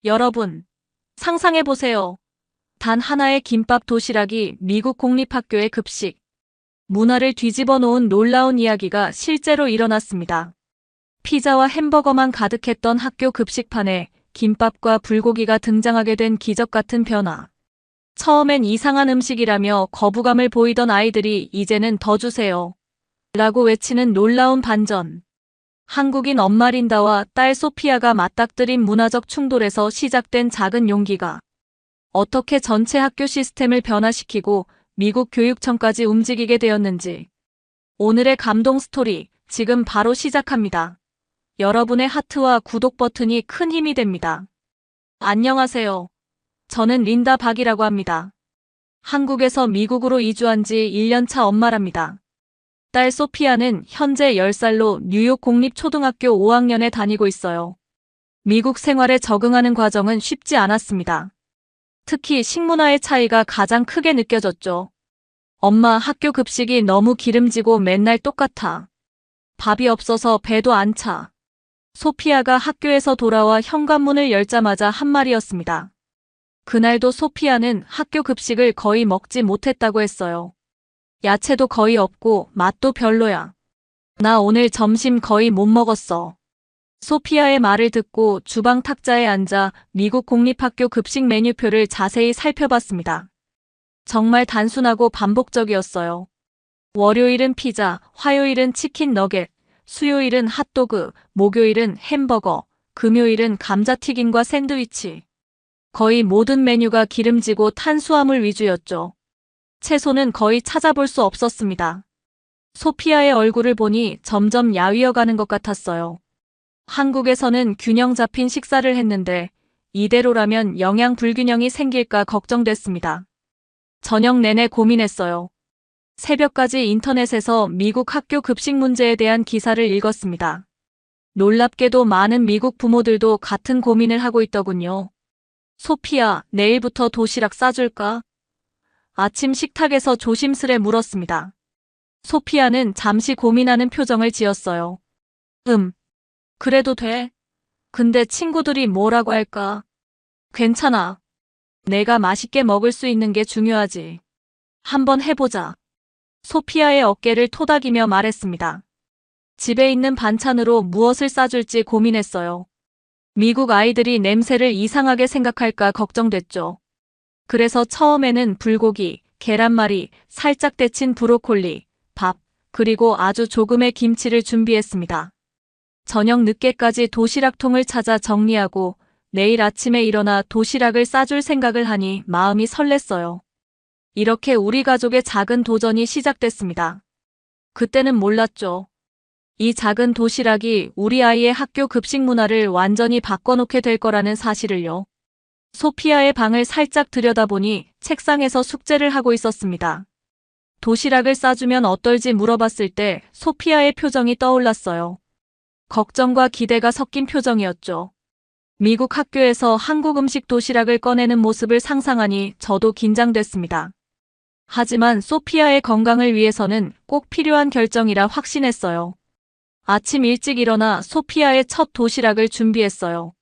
여러분, 상상해보세요. 단 하나의 김밥 도시락이 미국 공립학교의 급식, 문화를 뒤집어 놓은 놀라운 이야기가 실제로 일어났습니다. 피자와 햄버거만 가득했던 학교 급식판에 김밥과 불고기가 등장하게 된 기적 같은 변화. 처음엔 이상한 음식이라며 거부감을 보이던 아이들이 이제는 더 주세요 라고 외치는 놀라운 반전. 한국인 엄마 린다와 딸 소피아가 맞닥뜨린 문화적 충돌에서 시작된 작은 용기가 어떻게 전체 학교 시스템을 변화시키고 미국 교육청까지 움직이게 되었는지. 오늘의 감동 스토리 지금 바로 시작합니다. 여러분의 하트와 구독 버튼이 큰 힘이 됩니다. 안녕하세요. 저는 린다 박이라고 합니다. 한국에서 미국으로 이주한 지 1년차 엄마랍니다. 딸 소피아는 현재 10살로 뉴욕 공립초등학교 5학년에 다니고 있어요. 미국 생활에 적응하는 과정은 쉽지 않았습니다. 특히 식문화의 차이가 가장 크게 느껴졌죠. 엄마, 학교 급식이 너무 기름지고 맨날 똑같아. 밥이 없어서 배도 안 차. 소피아가 학교에서 돌아와 현관문을 열자마자 한 말이었습니다. 그날도 소피아는 학교 급식을 거의 먹지 못했다고 했어요. 야채도 거의 없고 맛도 별로야. 나 오늘 점심 거의 못 먹었어. 소피아의 말을 듣고 주방 탁자에 앉아 미국 공립학교 급식 메뉴표를 자세히 살펴봤습니다. 정말 단순하고 반복적이었어요. 월요일은 피자, 화요일은 치킨 너겟, 수요일은 핫도그, 목요일은 햄버거, 금요일은 감자튀김과 샌드위치. 거의 모든 메뉴가 기름지고 탄수화물 위주였죠. 채소는 거의 찾아볼 수 없었습니다. 소피아의 얼굴을 보니 점점 야위어가는 것 같았어요. 한국에서는 균형 잡힌 식사를 했는데 이대로라면 영양 불균형이 생길까 걱정됐습니다. 저녁 내내 고민했어요. 새벽까지 인터넷에서 미국 학교 급식 문제에 대한 기사를 읽었습니다. 놀랍게도 많은 미국 부모들도 같은 고민을 하고 있더군요. 소피아, 내일부터 도시락 싸줄까? 아침 식탁에서 조심스레 물었습니다. 소피아는 잠시 고민하는 표정을 지었어요. 그래도 돼. 근데 친구들이 뭐라고 할까? 괜찮아. 내가 맛있게 먹을 수 있는 게 중요하지. 한번 해보자. 소피아의 어깨를 토닥이며 말했습니다. 집에 있는 반찬으로 무엇을 싸줄지 고민했어요. 미국 아이들이 냄새를 이상하게 생각할까 걱정됐죠. 그래서 처음에는 불고기, 계란말이, 살짝 데친 브로콜리, 밥, 그리고 아주 조금의 김치를 준비했습니다. 저녁 늦게까지 도시락통을 찾아 정리하고 내일 아침에 일어나 도시락을 싸줄 생각을 하니 마음이 설렜어요. 이렇게 우리 가족의 작은 도전이 시작됐습니다. 그때는 몰랐죠. 이 작은 도시락이 우리 아이의 학교 급식 문화를 완전히 바꿔놓게 될 거라는 사실을요. 소피아의 방을 살짝 들여다보니 책상에서 숙제를 하고 있었습니다. 도시락을 싸주면 어떨지 물어봤을 때 소피아의 표정이 떠올랐어요. 걱정과 기대가 섞인 표정이었죠. 미국 학교에서 한국 음식 도시락을 꺼내는 모습을 상상하니 저도 긴장됐습니다. 하지만 소피아의 건강을 위해서는 꼭 필요한 결정이라 확신했어요. 아침 일찍 일어나 소피아의 첫 도시락을 준비했어요.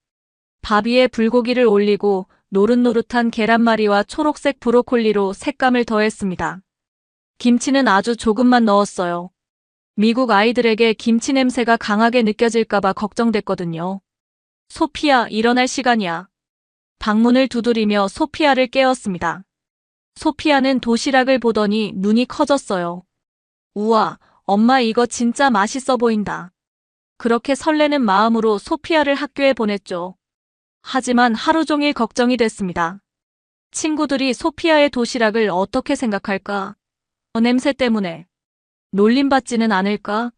밥 위에 불고기를 올리고 노릇노릇한 계란말이와 초록색 브로콜리로 색감을 더했습니다. 김치는 아주 조금만 넣었어요. 미국 아이들에게 김치 냄새가 강하게 느껴질까봐 걱정됐거든요. 소피아, 일어날 시간이야. 방문을 두드리며 소피아를 깨웠습니다. 소피아는 도시락을 보더니 눈이 커졌어요. 우와, 엄마 이거 진짜 맛있어 보인다. 그렇게 설레는 마음으로 소피아를 학교에 보냈죠. 하지만 하루 종일 걱정이 됐습니다. 친구들이 소피아의 도시락을 어떻게 생각할까? 냄새 때문에 놀림받지는 않을까?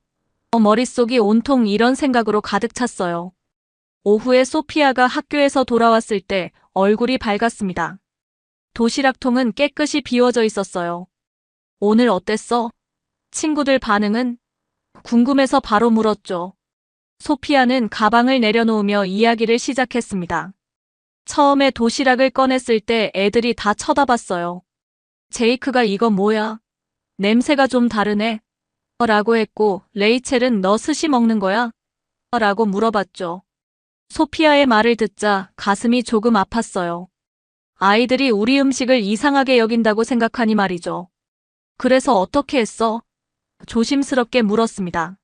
머릿속이 온통 이런 생각으로 가득 찼어요. 오후에 소피아가 학교에서 돌아왔을 때 얼굴이 밝았습니다. 도시락통은 깨끗이 비워져 있었어요. 오늘 어땠어? 친구들 반응은? 궁금해서 바로 물었죠. 소피아는 가방을 내려놓으며 이야기를 시작했습니다. 처음에 도시락을 꺼냈을 때 애들이 다 쳐다봤어요. 제이크가 이거 뭐야? 냄새가 좀 다르네. 라고 했고, 레이첼은 너 스시 먹는 거야? 라고 물어봤죠. 소피아의 말을 듣자 가슴이 조금 아팠어요. 아이들이 우리 음식을 이상하게 여긴다고 생각하니 말이죠. 그래서 어떻게 했어? 조심스럽게 물었습니다.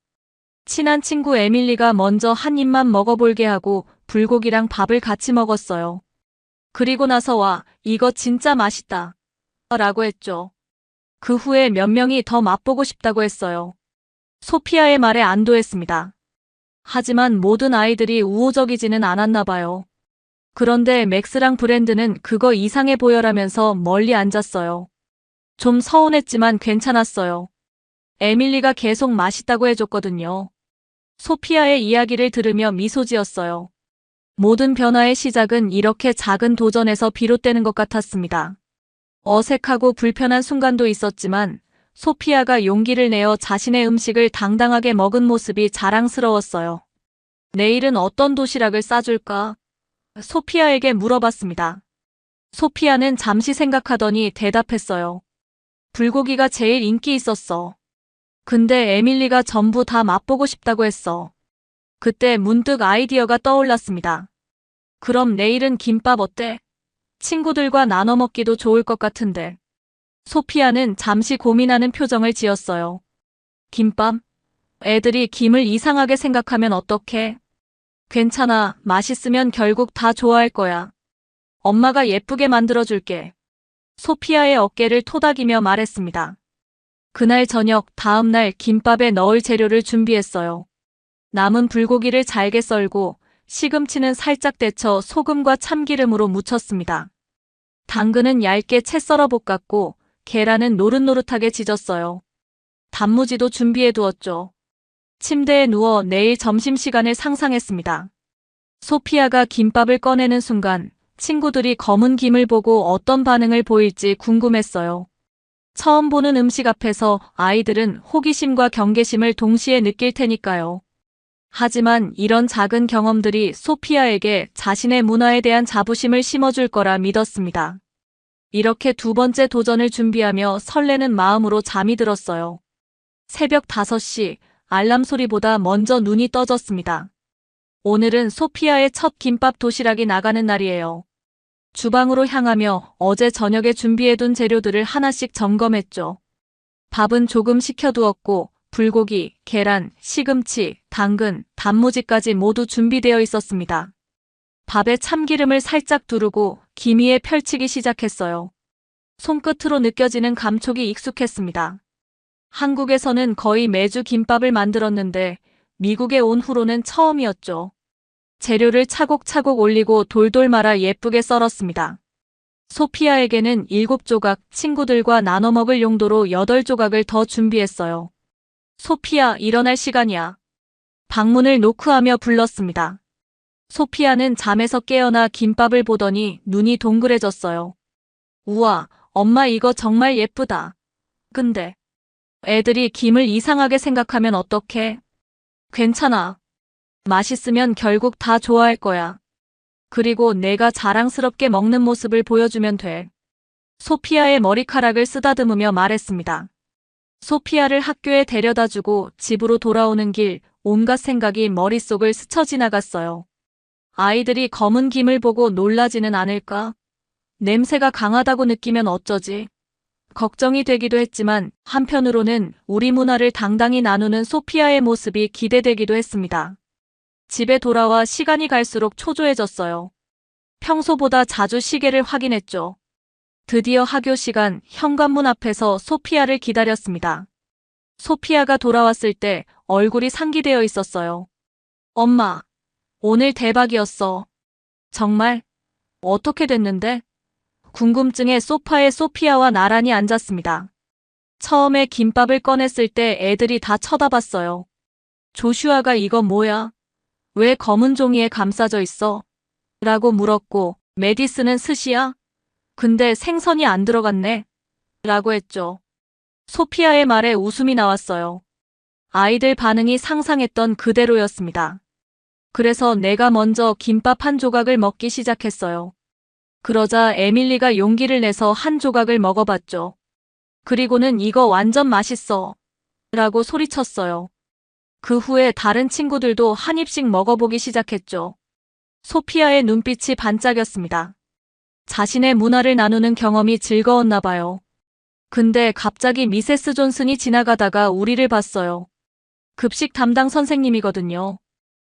친한 친구 에밀리가 먼저 한 입만 먹어볼게 하고 불고기랑 밥을 같이 먹었어요. 그리고 나서 와, 이거 진짜 맛있다. 라고 했죠. 그 후에 몇 명이 더 맛보고 싶다고 했어요. 소피아의 말에 안도했습니다. 하지만 모든 아이들이 우호적이지는 않았나 봐요. 그런데 맥스랑 브랜드는 그거 이상해 보여라면서 멀리 앉았어요. 좀 서운했지만 괜찮았어요. 에밀리가 계속 맛있다고 해줬거든요. 소피아의 이야기를 들으며 미소 지었어요. 모든 변화의 시작은 이렇게 작은 도전에서 비롯되는 것 같았습니다. 어색하고 불편한 순간도 있었지만 소피아가 용기를 내어 자신의 음식을 당당하게 먹은 모습이 자랑스러웠어요. 내일은 어떤 도시락을 싸줄까? 소피아에게 물어봤습니다. 소피아는 잠시 생각하더니 대답했어요. 불고기가 제일 인기 있었어. 근데 에밀리가 전부 다 맛보고 싶다고 했어. 그때 문득 아이디어가 떠올랐습니다. 그럼 내일은 김밥 어때? 친구들과 나눠 먹기도 좋을 것 같은데. 소피아는 잠시 고민하는 표정을 지었어요. 김밥? 애들이 김을 이상하게 생각하면 어떡해? 괜찮아. 맛있으면 결국 다 좋아할 거야. 엄마가 예쁘게 만들어줄게. 소피아의 어깨를 토닥이며 말했습니다. 그날 저녁 다음 날 김밥에 넣을 재료를 준비했어요. 남은 불고기를 잘게 썰고 시금치는 살짝 데쳐 소금과 참기름으로 무쳤습니다. 당근은 얇게 채 썰어 볶았고 계란은 노릇노릇하게 지졌어요. 단무지도 준비해 두었죠. 침대에 누워 내일 점심시간을 상상했습니다. 소피아가 김밥을 꺼내는 순간 친구들이 검은 김을 보고 어떤 반응을 보일지 궁금했어요. 처음 보는 음식 앞에서 아이들은 호기심과 경계심을 동시에 느낄 테니까요. 하지만 이런 작은 경험들이 소피아에게 자신의 문화에 대한 자부심을 심어줄 거라 믿었습니다. 이렇게 두 번째 도전을 준비하며 설레는 마음으로 잠이 들었어요. 새벽 5시 알람 소리보다 먼저 눈이 떠졌습니다. 오늘은 소피아의 첫 김밥 도시락이 나가는 날이에요. 주방으로 향하며 어제 저녁에 준비해둔 재료들을 하나씩 점검했죠. 밥은 조금 식혀두었고 불고기, 계란, 시금치, 당근, 단무지까지 모두 준비되어 있었습니다. 밥에 참기름을 살짝 두르고 김 위에 펼치기 시작했어요. 손끝으로 느껴지는 감촉이 익숙했습니다. 한국에서는 거의 매주 김밥을 만들었는데 미국에 온 후로는 처음이었죠. 재료를 차곡차곡 올리고 돌돌 말아 예쁘게 썰었습니다. 소피아에게는 7조각, 친구들과 나눠 먹을 용도로 8조각을 더 준비했어요. 소피아, 일어날 시간이야. 방문을 노크하며 불렀습니다. 소피아는 잠에서 깨어나 김밥을 보더니 눈이 동그래졌어요. 우와, 엄마 이거 정말 예쁘다. 근데 애들이 김을 이상하게 생각하면 어떡해? 괜찮아. 맛있으면 결국 다 좋아할 거야. 그리고 내가 자랑스럽게 먹는 모습을 보여주면 돼. 소피아의 머리카락을 쓰다듬으며 말했습니다. 소피아를 학교에 데려다주고 집으로 돌아오는 길 온갖 생각이 머릿속을 스쳐 지나갔어요. 아이들이 검은 김을 보고 놀라지는 않을까? 냄새가 강하다고 느끼면 어쩌지? 걱정이 되기도 했지만 한편으로는 우리 문화를 당당히 나누는 소피아의 모습이 기대되기도 했습니다. 집에 돌아와 시간이 갈수록 초조해졌어요. 평소보다 자주 시계를 확인했죠. 드디어 학교 시간, 현관문 앞에서 소피아를 기다렸습니다. 소피아가 돌아왔을 때 얼굴이 상기되어 있었어요. 엄마, 오늘 대박이었어. 정말? 어떻게 됐는데? 궁금증에 소파에 소피아와 나란히 앉았습니다. 처음에 김밥을 꺼냈을 때 애들이 다 쳐다봤어요. 조슈아가 이거 뭐야? 왜 검은 종이에 감싸져 있어? 라고 물었고 메디스는 스시야? 근데 생선이 안 들어갔네? 라고 했죠. 소피아의 말에 웃음이 나왔어요. 아이들 반응이 상상했던 그대로였습니다. 그래서 내가 먼저 김밥 한 조각을 먹기 시작했어요. 그러자 에밀리가 용기를 내서 한 조각을 먹어봤죠. 그리고는 이거 완전 맛있어. 라고 소리쳤어요. 그 후에 다른 친구들도 한 입씩 먹어보기 시작했죠. 소피아의 눈빛이 반짝였습니다. 자신의 문화를 나누는 경험이 즐거웠나 봐요. 근데 갑자기 미세스 존슨이 지나가다가 우리를 봤어요. 급식 담당 선생님이거든요.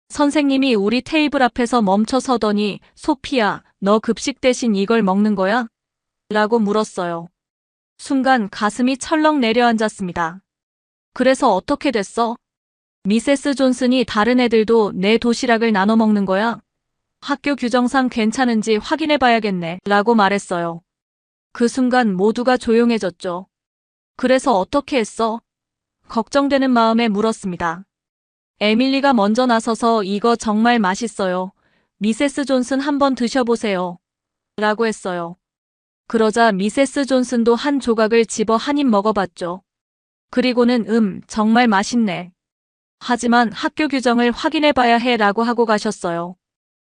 선생님이 우리 테이블 앞에서 멈춰 서더니 소피아, 너 급식 대신 이걸 먹는 거야? 라고 물었어요. 순간 가슴이 철렁 내려앉았습니다. 그래서 어떻게 됐어? 미세스 존슨이 다른 애들도 내 도시락을 나눠 먹는 거야? 학교 규정상 괜찮은지 확인해 봐야겠네. 라고 말했어요. 그 순간 모두가 조용해졌죠. 그래서 어떻게 했어? 걱정되는 마음에 물었습니다. 에밀리가 먼저 나서서 이거 정말 맛있어요. 미세스 존슨 한번 드셔보세요. 라고 했어요. 그러자 미세스 존슨도 한 조각을 집어 한 입 먹어봤죠. 그리고는 정말 맛있네. 하지만 학교 규정을 확인해 봐야 해 라고 하고 가셨어요.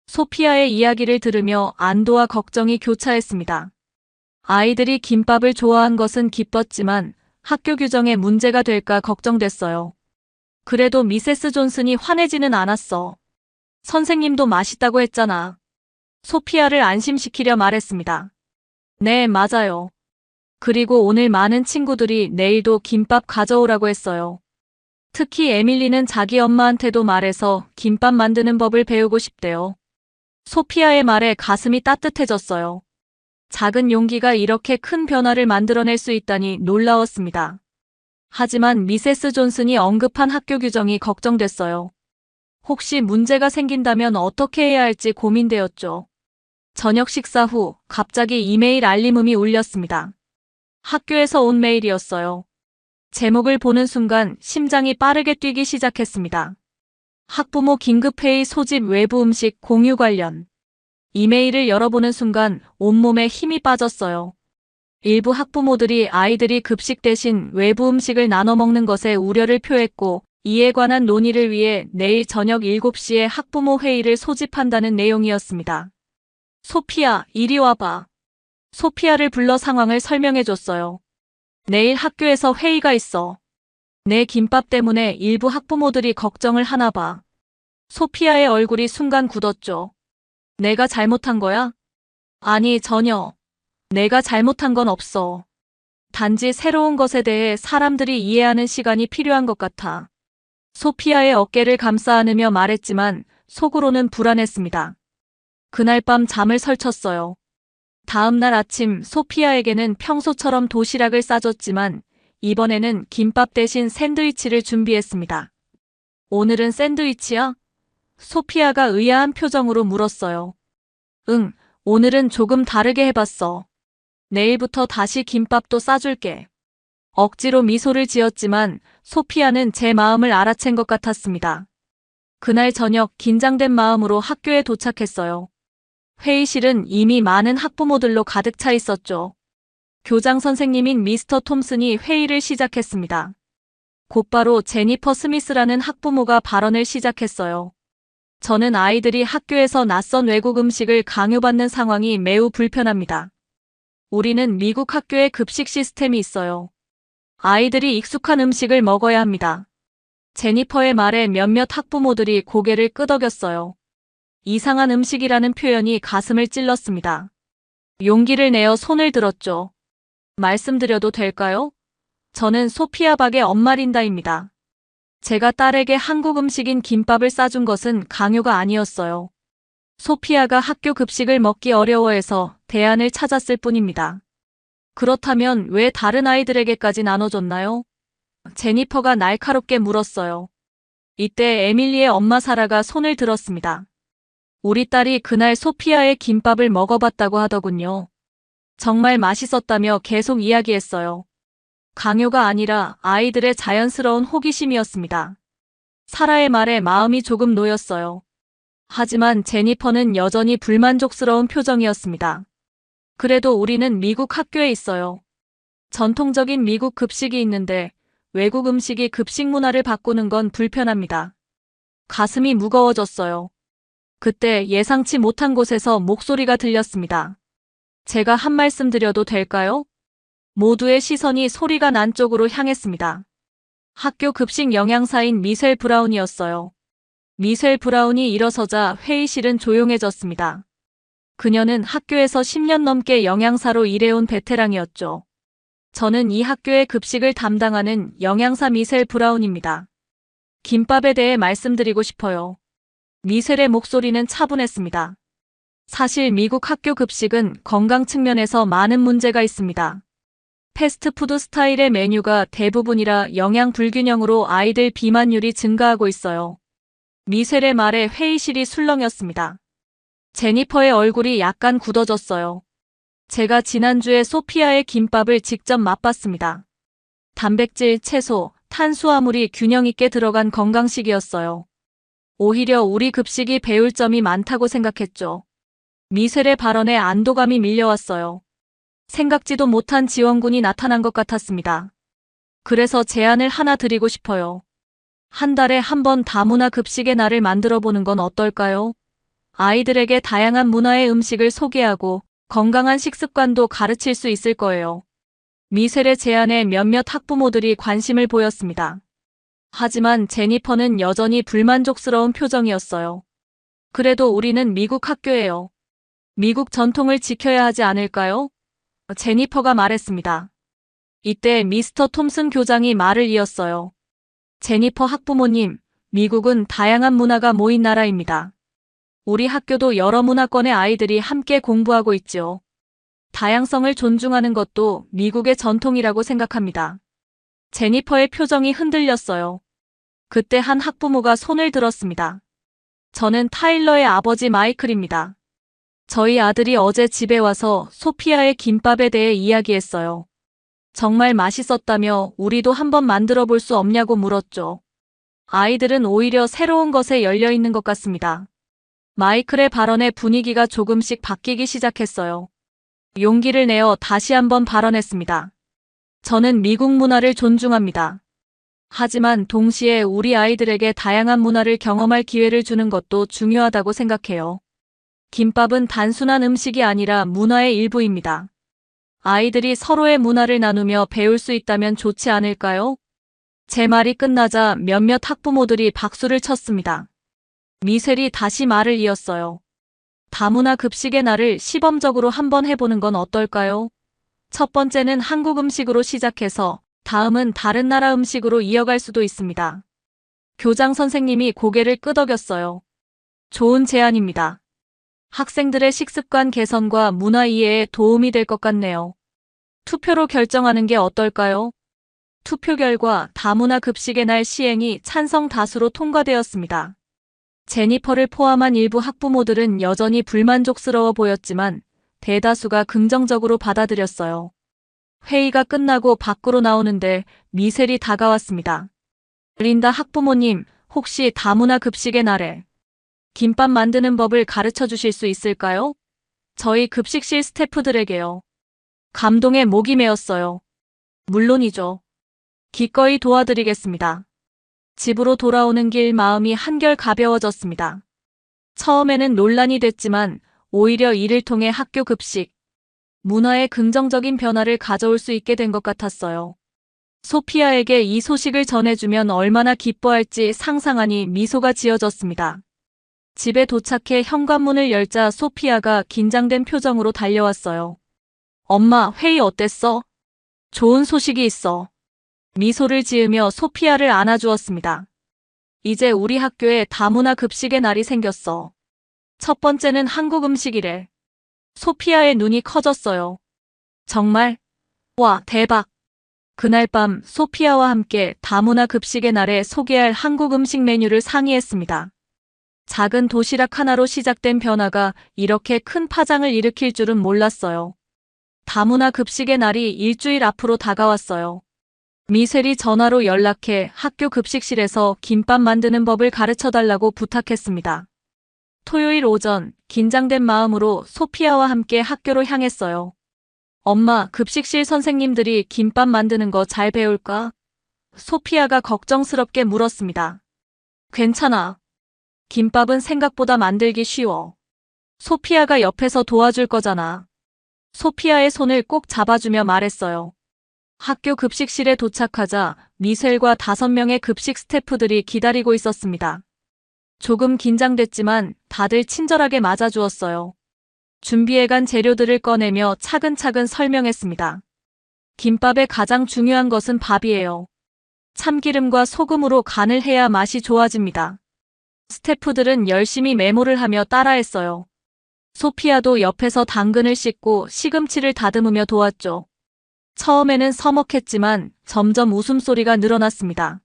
소피아의 이야기를 들으며 안도와 걱정이 교차했습니다. 아이들이 김밥을 좋아한 것은 기뻤지만 학교 규정에 문제가 될까 걱정됐어요. 그래도 미세스 존슨이 화내지는 않았어. 선생님도 맛있다고 했잖아. 소피아를 안심시키려 말했습니다. 네, 맞아요. 그리고 오늘 많은 친구들이 내일도 김밥 가져오라고 했어요. 특히 에밀리는 자기 엄마한테도 말해서 김밥 만드는 법을 배우고 싶대요. 소피아의 말에 가슴이 따뜻해졌어요. 작은 용기가 이렇게 큰 변화를 만들어낼 수 있다니 놀라웠습니다. 하지만 미세스 존슨이 언급한 학교 규정이 걱정됐어요. 혹시 문제가 생긴다면 어떻게 해야 할지 고민되었죠. 저녁 식사 후 갑자기 이메일 알림음이 울렸습니다. 학교에서 온 메일이었어요. 제목을 보는 순간 심장이 빠르게 뛰기 시작했습니다. 학부모 긴급회의 소집 외부 음식 공유 관련. 이메일을 열어보는 순간 온몸에 힘이 빠졌어요. 일부 학부모들이 아이들이 급식 대신 외부 음식을 나눠 먹는 것에 우려를 표했고, 이에 관한 논의를 위해 내일 저녁 7시에 학부모 회의를 소집한다는 내용이었습니다. 소피아, 이리 와봐. 소피아를 불러 상황을 설명해줬어요. 내일 학교에서 회의가 있어. 내 김밥 때문에 일부 학부모들이 걱정을 하나 봐. 소피아의 얼굴이 순간 굳었죠. 내가 잘못한 거야? 아니, 전혀. 내가 잘못한 건 없어. 단지 새로운 것에 대해 사람들이 이해하는 시간이 필요한 것 같아. 소피아의 어깨를 감싸 안으며 말했지만 속으로는 불안했습니다. 그날 밤 잠을 설쳤어요. 다음 날 아침 소피아에게는 평소처럼 도시락을 싸줬지만 이번에는 김밥 대신 샌드위치를 준비했습니다. 오늘은 샌드위치야? 소피아가 의아한 표정으로 물었어요. 응, 오늘은 조금 다르게 해봤어. 내일부터 다시 김밥도 싸줄게. 억지로 미소를 지었지만 소피아는 제 마음을 알아챈 것 같았습니다. 그날 저녁 긴장된 마음으로 학교에 도착했어요. 회의실은 이미 많은 학부모들로 가득 차 있었죠. 교장 선생님인 미스터 톰슨이 회의를 시작했습니다. 곧바로 제니퍼 스미스라는 학부모가 발언을 시작했어요. 저는 아이들이 학교에서 낯선 외국 음식을 강요받는 상황이 매우 불편합니다. 우리는 미국 학교에 급식 시스템이 있어요. 아이들이 익숙한 음식을 먹어야 합니다. 제니퍼의 말에 몇몇 학부모들이 고개를 끄덕였어요. 이상한 음식이라는 표현이 가슴을 찔렀습니다. 용기를 내어 손을 들었죠. 말씀드려도 될까요? 저는 소피아 박의 엄마 린다입니다. 제가 딸에게 한국 음식인 김밥을 싸준 것은 강요가 아니었어요. 소피아가 학교 급식을 먹기 어려워해서 대안을 찾았을 뿐입니다. 그렇다면 왜 다른 아이들에게까지 나눠줬나요? 제니퍼가 날카롭게 물었어요. 이때 에밀리의 엄마 사라가 손을 들었습니다. 우리 딸이 그날 소피아의 김밥을 먹어봤다고 하더군요. 정말 맛있었다며 계속 이야기했어요. 강요가 아니라 아이들의 자연스러운 호기심이었습니다. 사라의 말에 마음이 조금 놓였어요. 하지만 제니퍼는 여전히 불만족스러운 표정이었습니다. 그래도 우리는 미국 학교에 있어요. 전통적인 미국 급식이 있는데 외국 음식이 급식 문화를 바꾸는 건 불편합니다. 가슴이 무거워졌어요. 그때 예상치 못한 곳에서 목소리가 들렸습니다. 제가 한 말씀 드려도 될까요? 모두의 시선이 소리가 난 쪽으로 향했습니다. 학교 급식 영양사인 미셀 브라운이었어요. 미셀 브라운이 일어서자 회의실은 조용해졌습니다. 그녀는 학교에서 10년 넘게 영양사로 일해온 베테랑이었죠. 저는 이 학교의 급식을 담당하는 영양사 미셀 브라운입니다. 김밥에 대해 말씀드리고 싶어요. 미셀의 목소리는 차분했습니다. 사실 미국 학교 급식은 건강 측면에서 많은 문제가 있습니다. 패스트푸드 스타일의 메뉴가 대부분이라 영양 불균형으로 아이들 비만율이 증가하고 있어요. 미셀의 말에 회의실이 술렁였습니다. 제니퍼의 얼굴이 약간 굳어졌어요. 제가 지난주에 소피아의 김밥을 직접 맛봤습니다. 단백질, 채소, 탄수화물이 균형 있게 들어간 건강식이었어요. 오히려 우리 급식이 배울 점이 많다고 생각했죠. 미셀의 발언에 안도감이 밀려왔어요. 생각지도 못한 지원군이 나타난 것 같았습니다. 그래서 제안을 하나 드리고 싶어요. 한 달에 한 번 다문화 급식의 날을 만들어 보는 건 어떨까요? 아이들에게 다양한 문화의 음식을 소개하고 건강한 식습관도 가르칠 수 있을 거예요. 미셀의 제안에 몇몇 학부모들이 관심을 보였습니다. 하지만 제니퍼는 여전히 불만족스러운 표정이었어요. 그래도 우리는 미국 학교예요. 미국 전통을 지켜야 하지 않을까요? 제니퍼가 말했습니다. 이때 미스터 톰슨 교장이 말을 이었어요. 제니퍼 학부모님, 미국은 다양한 문화가 모인 나라입니다. 우리 학교도 여러 문화권의 아이들이 함께 공부하고 있지요. 다양성을 존중하는 것도 미국의 전통이라고 생각합니다. 제니퍼의 표정이 흔들렸어요. 그때 한 학부모가 손을 들었습니다. 저는 타일러의 아버지 마이클입니다. 저희 아들이 어제 집에 와서 소피아의 김밥에 대해 이야기했어요. 정말 맛있었다며 우리도 한번 만들어 볼 수 없냐고 물었죠. 아이들은 오히려 새로운 것에 열려 있는 것 같습니다. 마이클의 발언에 분위기가 조금씩 바뀌기 시작했어요. 용기를 내어 다시 한번 발언했습니다. 저는 미국 문화를 존중합니다. 하지만 동시에 우리 아이들에게 다양한 문화를 경험할 기회를 주는 것도 중요하다고 생각해요. 김밥은 단순한 음식이 아니라 문화의 일부입니다. 아이들이 서로의 문화를 나누며 배울 수 있다면 좋지 않을까요? 제 말이 끝나자 몇몇 학부모들이 박수를 쳤습니다. 미셀이 다시 말을 이었어요. 다문화 급식의 날을 시범적으로 한번 해보는 건 어떨까요? 첫 번째는 한국 음식으로 시작해서 다음은 다른 나라 음식으로 이어갈 수도 있습니다. 교장 선생님이 고개를 끄덕였어요. 좋은 제안입니다. 학생들의 식습관 개선과 문화 이해에 도움이 될 것 같네요. 투표로 결정하는 게 어떨까요? 투표 결과 다문화 급식의 날 시행이 찬성 다수로 통과되었습니다. 제니퍼를 포함한 일부 학부모들은 여전히 불만족스러워 보였지만 대다수가 긍정적으로 받아들였어요. 회의가 끝나고 밖으로 나오는데 미셀이 다가왔습니다. 린다 학부모님, 혹시 다문화 급식의 날에 김밥 만드는 법을 가르쳐 주실 수 있을까요? 저희 급식실 스태프들에게요. 감동에 목이 메었어요. 물론이죠. 기꺼이 도와드리겠습니다. 집으로 돌아오는 길 마음이 한결 가벼워졌습니다. 처음에는 논란이 됐지만 오히려 이를 통해 학교 급식, 문화에 긍정적인 변화를 가져올 수 있게 된 것 같았어요. 소피아에게 이 소식을 전해주면 얼마나 기뻐할지 상상하니 미소가 지어졌습니다. 집에 도착해 현관문을 열자 소피아가 긴장된 표정으로 달려왔어요. 엄마, 회의 어땠어? 좋은 소식이 있어. 미소를 지으며 소피아를 안아주었습니다. 이제 우리 학교에 다문화 급식의 날이 생겼어. 첫 번째는 한국 음식이래. 소피아의 눈이 커졌어요. 정말? 와, 대박. 그날 밤 소피아와 함께 다문화 급식의 날에 소개할 한국 음식 메뉴를 상의했습니다. 작은 도시락 하나로 시작된 변화가 이렇게 큰 파장을 일으킬 줄은 몰랐어요. 다문화 급식의 날이 일주일 앞으로 다가왔어요. 미셀이 전화로 연락해 학교 급식실에서 김밥 만드는 법을 가르쳐달라고 부탁했습니다. 토요일 오전 긴장된 마음으로 소피아와 함께 학교로 향했어요. 엄마, 급식실 선생님들이 김밥 만드는 거 잘 배울까? 소피아가 걱정스럽게 물었습니다. 괜찮아. 김밥은 생각보다 만들기 쉬워. 소피아가 옆에서 도와줄 거잖아. 소피아의 손을 꼭 잡아주며 말했어요. 학교 급식실에 도착하자 미셀과 5명의 급식 스태프들이 기다리고 있었습니다. 조금 긴장됐지만 다들 친절하게 맞아주었어요. 준비해간 재료들을 꺼내며 차근차근 설명했습니다. 김밥의 가장 중요한 것은 밥이에요. 참기름과 소금으로 간을 해야 맛이 좋아집니다. 스태프들은 열심히 메모를 하며 따라했어요. 소피아도 옆에서 당근을 씻고 시금치를 다듬으며 도왔죠. 처음에는 서먹했지만 점점 웃음소리가 늘어났습니다.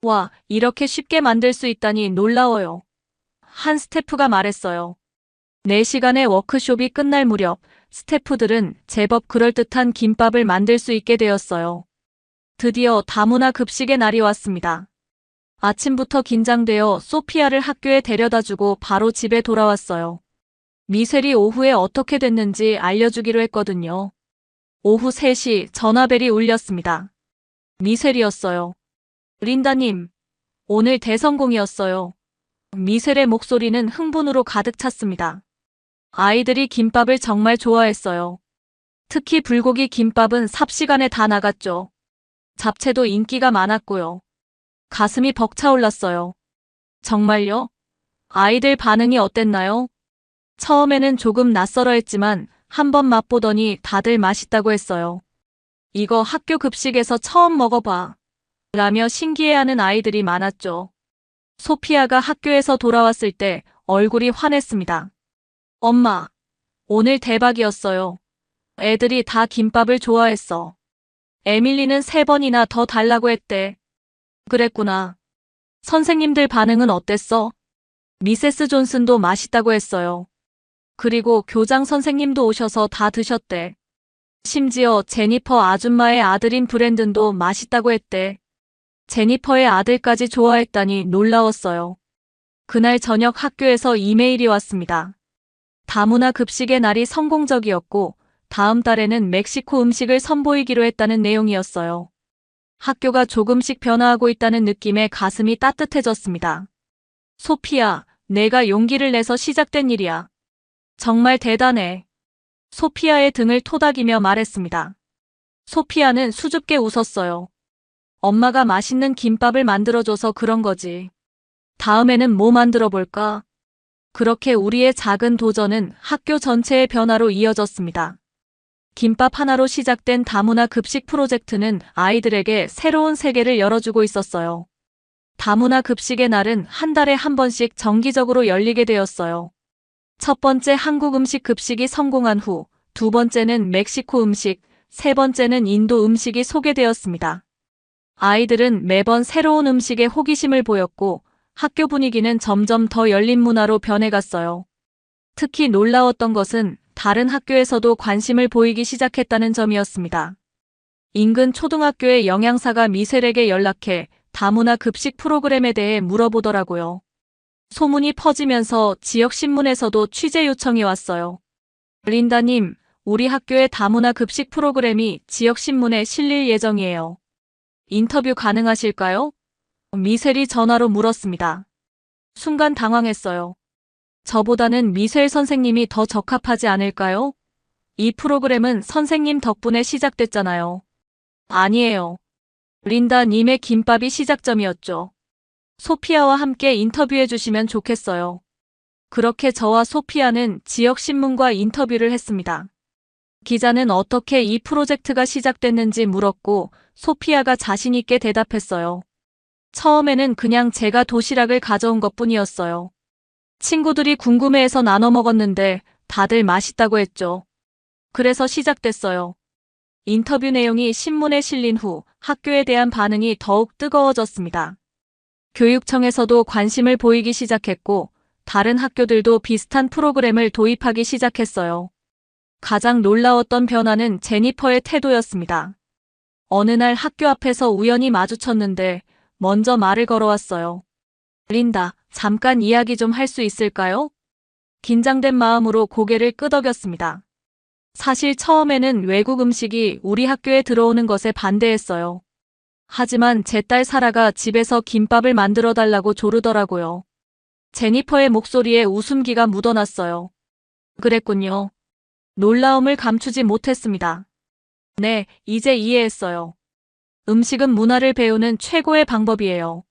와, 이렇게 쉽게 만들 수 있다니 놀라워요. 한 스태프가 말했어요. 4시간의 워크숍이 끝날 무렵 스태프들은 제법 그럴듯한 김밥을 만들 수 있게 되었어요. 드디어 다문화 급식의 날이 왔습니다. 아침부터 긴장되어 소피아를 학교에 데려다주고 바로 집에 돌아왔어요. 미셀이 오후에 어떻게 됐는지 알려주기로 했거든요. 오후 3시 전화벨이 울렸습니다. 미셀이었어요. 린다님, 오늘 대성공이었어요. 미셀의 목소리는 흥분으로 가득 찼습니다. 아이들이 김밥을 정말 좋아했어요. 특히 불고기 김밥은 삽시간에 다 나갔죠. 잡채도 인기가 많았고요. 가슴이 벅차올랐어요. 정말요? 아이들 반응이 어땠나요? 처음에는 조금 낯설어했지만 한번 맛보더니 다들 맛있다고 했어요. 이거 학교 급식에서 처음 먹어봐. 라며 신기해하는 아이들이 많았죠. 소피아가 학교에서 돌아왔을 때 얼굴이 환했습니다. 엄마, 오늘 대박이었어요. 애들이 다 김밥을 좋아했어. 에밀리는 3번이나 더 달라고 했대. 그랬구나. 선생님들 반응은 어땠어? 미세스 존슨도 맛있다고 했어요. 그리고 교장 선생님도 오셔서 다 드셨대. 심지어 제니퍼 아줌마의 아들인 브랜든도 맛있다고 했대. 제니퍼의 아들까지 좋아했다니 놀라웠어요. 그날 저녁 학교에서 이메일이 왔습니다. 다문화 급식의 날이 성공적이었고 다음 달에는 멕시코 음식을 선보이기로 했다는 내용이었어요. 학교가 조금씩 변화하고 있다는 느낌에 가슴이 따뜻해졌습니다. 소피아, 내가 용기를 내서 시작된 일이야. 정말 대단해. 소피아의 등을 토닥이며 말했습니다. 소피아는 수줍게 웃었어요. 엄마가 맛있는 김밥을 만들어줘서 그런 거지. 다음에는 뭐 만들어 볼까? 그렇게 우리의 작은 도전은 학교 전체의 변화로 이어졌습니다. 김밥 하나로 시작된 다문화 급식 프로젝트는 아이들에게 새로운 세계를 열어주고 있었어요. 다문화 급식의 날은 한 달에 한 번씩 정기적으로 열리게 되었어요. 첫 번째 한국 음식 급식이 성공한 후, 두 번째는 멕시코 음식, 세 번째는 인도 음식이 소개되었습니다. 아이들은 매번 새로운 음식에 호기심을 보였고 학교 분위기는 점점 더 열린 문화로 변해갔어요. 특히 놀라웠던 것은 다른 학교에서도 관심을 보이기 시작했다는 점이었습니다. 인근 초등학교의 영양사가 미셀에게 연락해 다문화 급식 프로그램에 대해 물어보더라고요. 소문이 퍼지면서 지역 신문에서도 취재 요청이 왔어요. 린다님, 우리 학교의 다문화 급식 프로그램이 지역 신문에 실릴 예정이에요. 인터뷰 가능하실까요? 미셀이 전화로 물었습니다. 순간 당황했어요. 저보다는 미셀 선생님이 더 적합하지 않을까요? 이 프로그램은 선생님 덕분에 시작됐잖아요. 아니에요. 린다님의 김밥이 시작점이었죠. 소피아와 함께 인터뷰해 주시면 좋겠어요. 그렇게 저와 소피아는 지역 신문과 인터뷰를 했습니다. 기자는 어떻게 이 프로젝트가 시작됐는지 물었고 소피아가 자신 있게 대답했어요. 처음에는 그냥 제가 도시락을 가져온 것뿐이었어요. 친구들이 궁금해해서 나눠 먹었는데 다들 맛있다고 했죠. 그래서 시작됐어요. 인터뷰 내용이 신문에 실린 후 학교에 대한 반응이 더욱 뜨거워졌습니다. 교육청에서도 관심을 보이기 시작했고 다른 학교들도 비슷한 프로그램을 도입하기 시작했어요. 가장 놀라웠던 변화는 제니퍼의 태도였습니다. 어느 날 학교 앞에서 우연히 마주쳤는데 먼저 말을 걸어왔어요. 린다, 잠깐 이야기 좀 할 수 있을까요? 긴장된 마음으로 고개를 끄덕였습니다. 사실 처음에는 외국 음식이 우리 학교에 들어오는 것에 반대했어요. 하지만 제 딸 사라가 집에서 김밥을 만들어 달라고 조르더라고요. 제니퍼의 목소리에 웃음기가 묻어났어요. 그랬군요. 놀라움을 감추지 못했습니다. 네, 이제 이해했어요. 음식은 문화를 배우는 최고의 방법이에요.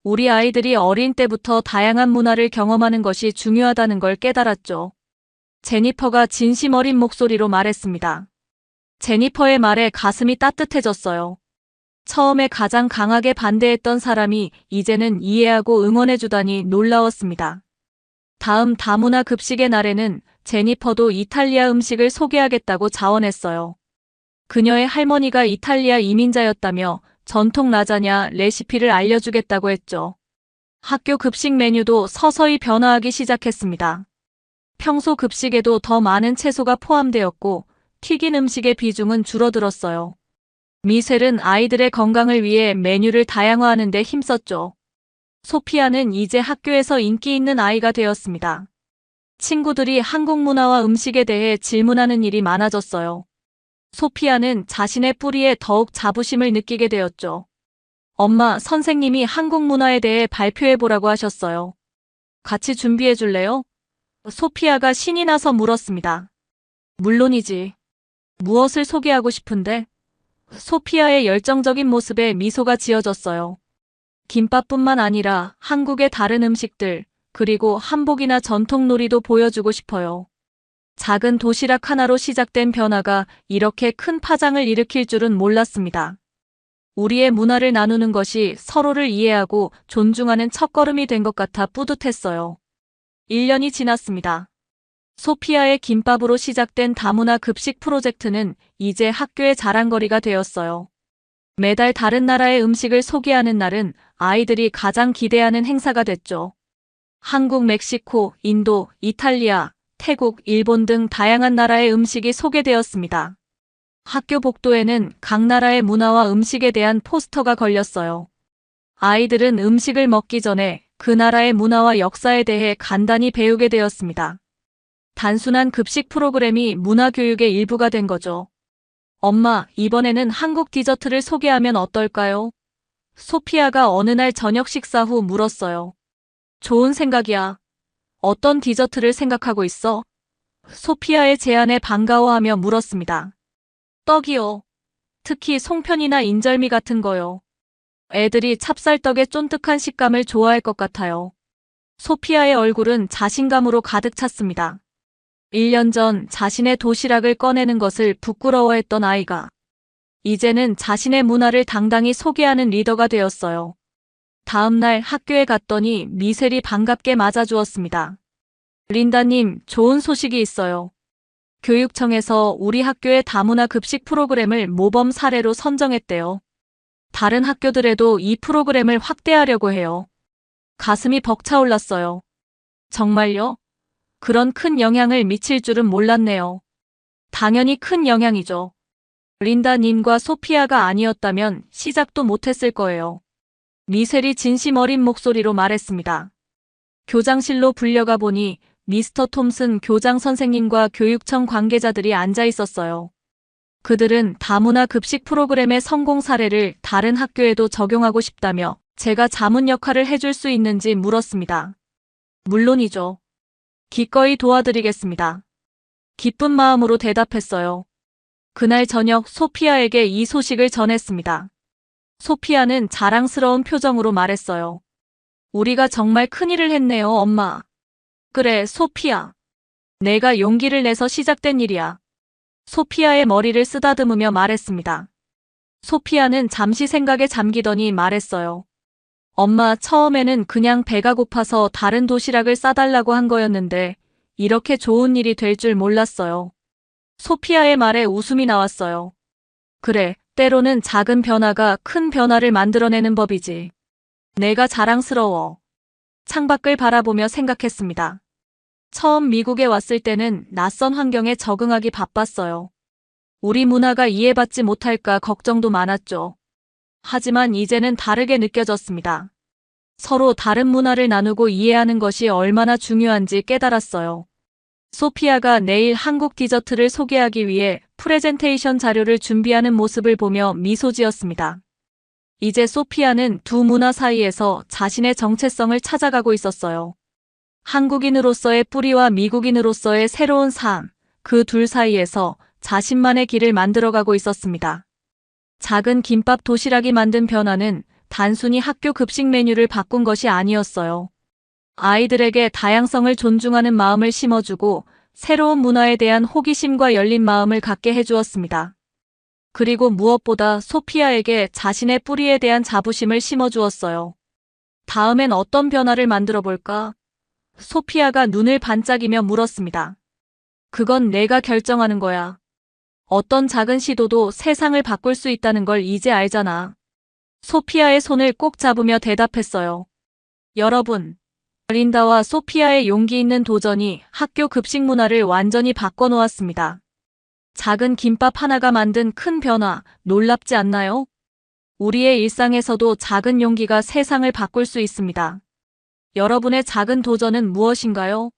우리 아이들이 어린 때부터 다양한 문화를 경험하는 것이 중요하다는 걸 깨달았죠. 제니퍼가 진심 어린 목소리로 말했습니다. 제니퍼의 말에 가슴이 따뜻해졌어요. 처음에 가장 강하게 반대했던 사람이 이제는 이해하고 응원해주다니 놀라웠습니다. 다음 다문화 급식의 날에는 제니퍼도 이탈리아 음식을 소개하겠다고 자원했어요. 그녀의 할머니가 이탈리아 이민자였다며 전통 라자냐 레시피를 알려주겠다고 했죠. 학교 급식 메뉴도 서서히 변화하기 시작했습니다. 평소 급식에도 더 많은 채소가 포함되었고 튀긴 음식의 비중은 줄어들었어요. 미셀은 아이들의 건강을 위해 메뉴를 다양화하는 데 힘썼죠. 소피아는 이제 학교에서 인기 있는 아이가 되었습니다. 친구들이 한국 문화와 음식에 대해 질문하는 일이 많아졌어요. 소피아는 자신의 뿌리에 더욱 자부심을 느끼게 되었죠. 엄마, 선생님이 한국 문화에 대해 발표해보라고 하셨어요. 같이 준비해줄래요? 소피아가 신이 나서 물었습니다. 물론이지. 무엇을 소개하고 싶은데? 소피아의 열정적인 모습에 미소가 지어졌어요. 김밥뿐만 아니라 한국의 다른 음식들, 그리고 한복이나 전통놀이도 보여주고 싶어요. 작은 도시락 하나로 시작된 변화가 이렇게 큰 파장을 일으킬 줄은 몰랐습니다. 우리의 문화를 나누는 것이 서로를 이해하고 존중하는 첫걸음이 된 것 같아 뿌듯했어요. 1년이 지났습니다. 소피아의 김밥으로 시작된 다문화 급식 프로젝트는 이제 학교의 자랑거리가 되었어요. 매달 다른 나라의 음식을 소개하는 날은 아이들이 가장 기대하는 행사가 됐죠. 한국, 멕시코, 인도, 이탈리아, 태국, 일본 등 다양한 나라의 음식이 소개되었습니다. 학교 복도에는 각 나라의 문화와 음식에 대한 포스터가 걸렸어요. 아이들은 음식을 먹기 전에 그 나라의 문화와 역사에 대해 간단히 배우게 되었습니다. 단순한 급식 프로그램이 문화교육의 일부가 된 거죠. 엄마, 이번에는 한국 디저트를 소개하면 어떨까요? 소피아가 어느 날 저녁 식사 후 물었어요. 좋은 생각이야. 어떤 디저트를 생각하고 있어? 소피아의 제안에 반가워하며 물었습니다. 떡이요. 특히 송편이나 인절미 같은 거요. 애들이 찹쌀떡의 쫀득한 식감을 좋아할 것 같아요. 소피아의 얼굴은 자신감으로 가득 찼습니다. 1년 전 자신의 도시락을 꺼내는 것을 부끄러워했던 아이가 이제는 자신의 문화를 당당히 소개하는 리더가 되었어요. 다음 날 학교에 갔더니 미셀이 반갑게 맞아주었습니다. 린다님, 좋은 소식이 있어요. 교육청에서 우리 학교의 다문화 급식 프로그램을 모범 사례로 선정했대요. 다른 학교들에도 이 프로그램을 확대하려고 해요. 가슴이 벅차올랐어요. 정말요? 그런 큰 영향을 미칠 줄은 몰랐네요. 당연히 큰 영향이죠. 린다님과 소피아가 아니었다면 시작도 못했을 거예요. 미셀이 진심 어린 목소리로 말했습니다. 교장실로 불려가 보니 미스터 톰슨 교장 선생님과 교육청 관계자들이 앉아 있었어요. 그들은 다문화 급식 프로그램의 성공 사례를 다른 학교에도 적용하고 싶다며 제가 자문 역할을 해줄 수 있는지 물었습니다. 물론이죠. 기꺼이 도와드리겠습니다. 기쁜 마음으로 대답했어요. 그날 저녁 소피아에게 이 소식을 전했습니다. 소피아는 자랑스러운 표정으로 말했어요. 우리가 정말 큰일을 했네요, 엄마. 그래, 소피아. 내가 용기를 내서 시작된 일이야. 소피아의 머리를 쓰다듬으며 말했습니다. 소피아는 잠시 생각에 잠기더니 말했어요. 엄마, 처음에는 그냥 배가 고파서 다른 도시락을 싸달라고 한 거였는데 이렇게 좋은 일이 될 줄 몰랐어요. 소피아의 말에 웃음이 나왔어요. 그래, 때로는 작은 변화가 큰 변화를 만들어내는 법이지. 내가 자랑스러워. 창밖을 바라보며 생각했습니다. 처음 미국에 왔을 때는 낯선 환경에 적응하기 바빴어요. 우리 문화가 이해받지 못할까 걱정도 많았죠. 하지만 이제는 다르게 느껴졌습니다. 서로 다른 문화를 나누고 이해하는 것이 얼마나 중요한지 깨달았어요. 소피아가 내일 한국 디저트를 소개하기 위해 프레젠테이션 자료를 준비하는 모습을 보며 미소 지었습니다. 이제 소피아는 두 문화 사이에서 자신의 정체성을 찾아가고 있었어요. 한국인으로서의 뿌리와 미국인으로서의 새로운 삶, 그 둘 사이에서 자신만의 길을 만들어가고 있었습니다. 작은 김밥 도시락이 만든 변화는 단순히 학교 급식 메뉴를 바꾼 것이 아니었어요. 아이들에게 다양성을 존중하는 마음을 심어주고 새로운 문화에 대한 호기심과 열린 마음을 갖게 해주었습니다. 그리고 무엇보다 소피아에게 자신의 뿌리에 대한 자부심을 심어주었어요. 다음엔 어떤 변화를 만들어 볼까? 소피아가 눈을 반짝이며 물었습니다. 그건 내가 결정하는 거야. 어떤 작은 시도도 세상을 바꿀 수 있다는 걸 이제 알잖아. 소피아의 손을 꼭 잡으며 대답했어요. 여러분, 린다와 소피아의 용기 있는 도전이 학교 급식 문화를 완전히 바꿔놓았습니다. 작은 김밥 하나가 만든 큰 변화, 놀랍지 않나요? 우리의 일상에서도 작은 용기가 세상을 바꿀 수 있습니다. 여러분의 작은 도전은 무엇인가요?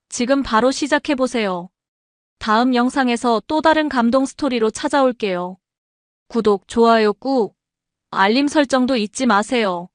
지금 바로 시작해보세요. 다음 영상에서 또 다른 감동 스토리로 찾아올게요. 구독, 좋아요 꾹, 알림 설정도 잊지 마세요.